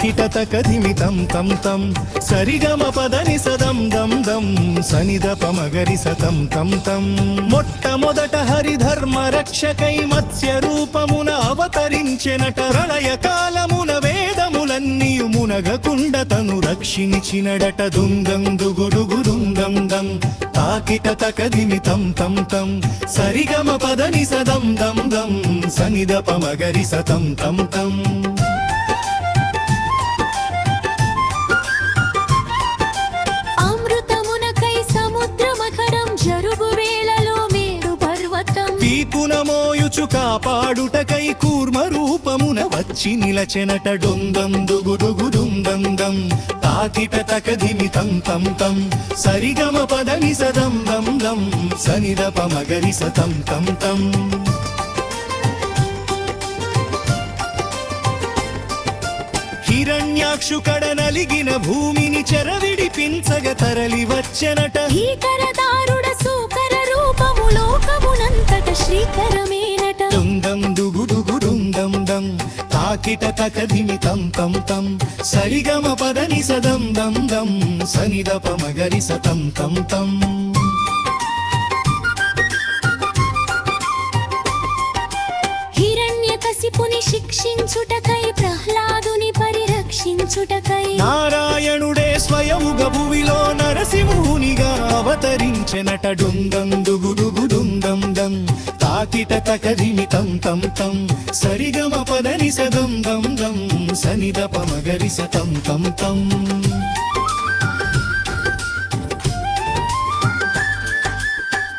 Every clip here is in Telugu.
తాకిట తకధిమి తం తం తం సరిగమ పదని సదం దం దం సనిదప మగరి సతం తం తం మొట్టమొదట హరిధర్మ రక్షకై మత్స్య రూపమున అవతరించెనట ప్రళయ కాలమున వేదములన్నీయు మునగకుండ తను రక్షించినడట దుంగం దుగుడుగు దుంగం దం తాకిట తకధిమి తం తం తం సరిగమ పదని సదం దం దం సనిదప మగరి సతం తం తం మోయుచు కాపాడుటకై కూర్మ రూపమున వచ్చి నిలచెనట డొందం దుగుడుగు దుందం దం తాకిట తకధిమి తం తం తం సరిగమ పదని సదం దం దం సనిదప మగరి సతం తం తం హిరణ్యాక్షు కడ నలిగిన భూమిని చెరవిడిపించగ తరలి వచ్చెనట భీకరదారుడ సూకర రూపము లోకమునంతట శ్రీకరమేనట దుందం దుగుడుగు దుందం దం తాకిట తకధిమి తం తం తం సరిగమ పదని సదం దం దం సనిదప మగరి సతం తం తం హిరణ్యకశిపుని శిక్షించుటకై ప్రహ్లాదుని పరిరక్షించుటకై నారాయణుడే స్వయముగ భువిలో నరసింహునిగా అవతరించెనట డుందం దుగుడుగు దుందం దం తాకిట తకధిమి తం తం తం సరిగమ పదని సదం దం దం సనిదప మగరి సతం తం తం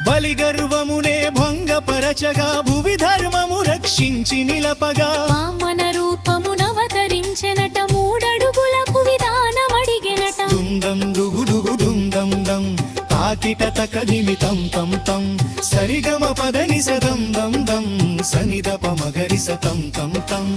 బలి గర్వమునే భంగపరచగా భువి ధర్మము రక్షించి నిలపగా వామన రూపమునవతరించెనట మూడడుగులకు విధానమడిగెనట దుందం దుగుడుగు దుందం దం తాకిట తకధిమి తం తం తం సరిగమ పదని సదం దం దం సనిదప మగరి సతం తం తం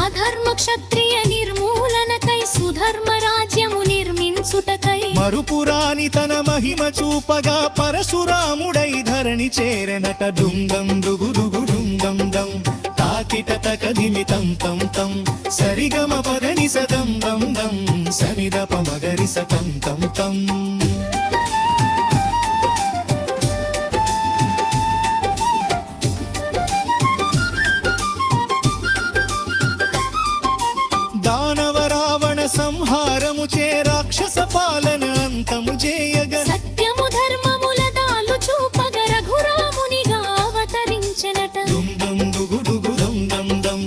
అధర్మ క్షత్రియ నిర్మూలనకై సుధర్మ రాజ్యము నిర్మించుటకై మరుపురాని తన మహిమ చూపగా పరశురాముడై ధరణి చేరెనట దుందం దుగుడుగు దుందం దం తాకిట తకధిమి తం తం తం సరిగమ పదని సదం దం దం సనిదప మగరి సతం తం తం దానవ రావణ సంహారము చే రాక్షస పాలన అంతము చేయగ సత్యము ధర్మముల దాలు చూపగ రఘురామునిగా అవతరించెనట దుందం దుగుడుగు దుందం దం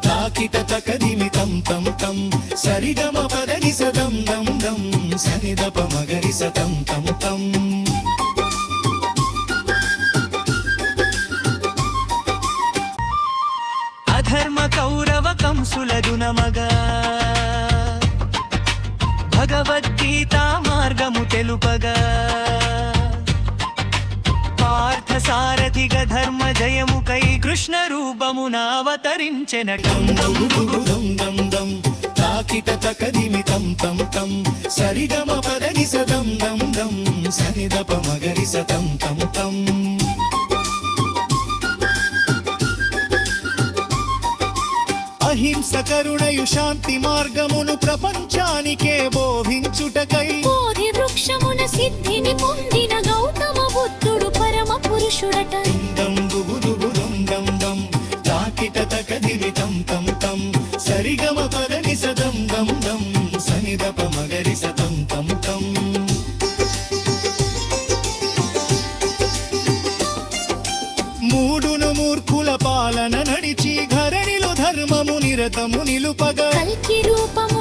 తాకిట తకధిమి తం తం తం సరిగమ పదని సదం దం దం సనిదప మగరి సతం తం తం అధర్మ కౌరవ కంసులదు నమగా భగవద్గీత మార్గము తెలుపగా పార్థ సారథిగ ధర్మ జయముకై కృష్ణ రూపమున అవతరించెనట దం దం తాకిట తకధిమి తం తం తం సరిగమ పదని సదం దం దం సనిదప మగరి సతం తం తం అహింస కరుణయు శాంతి మార్గమును ప్రపంచానికే బోధించుటకై బోధి వృక్షమున సిద్ధిని పొందిన గౌతమ బుద్ధుడు పరమ పురుషుడట దుందం దుగుడుగు దుందం దం తాకిట తకధిమి తం తం తం సరిగమ పదని సదం దం దం సనిదప మగరి సతం తం తం మూడును మూర్ఖుల పాలన నడిచి ధరణిలో ధర్మము నిరతము నిలుపగా కల్కి రూపము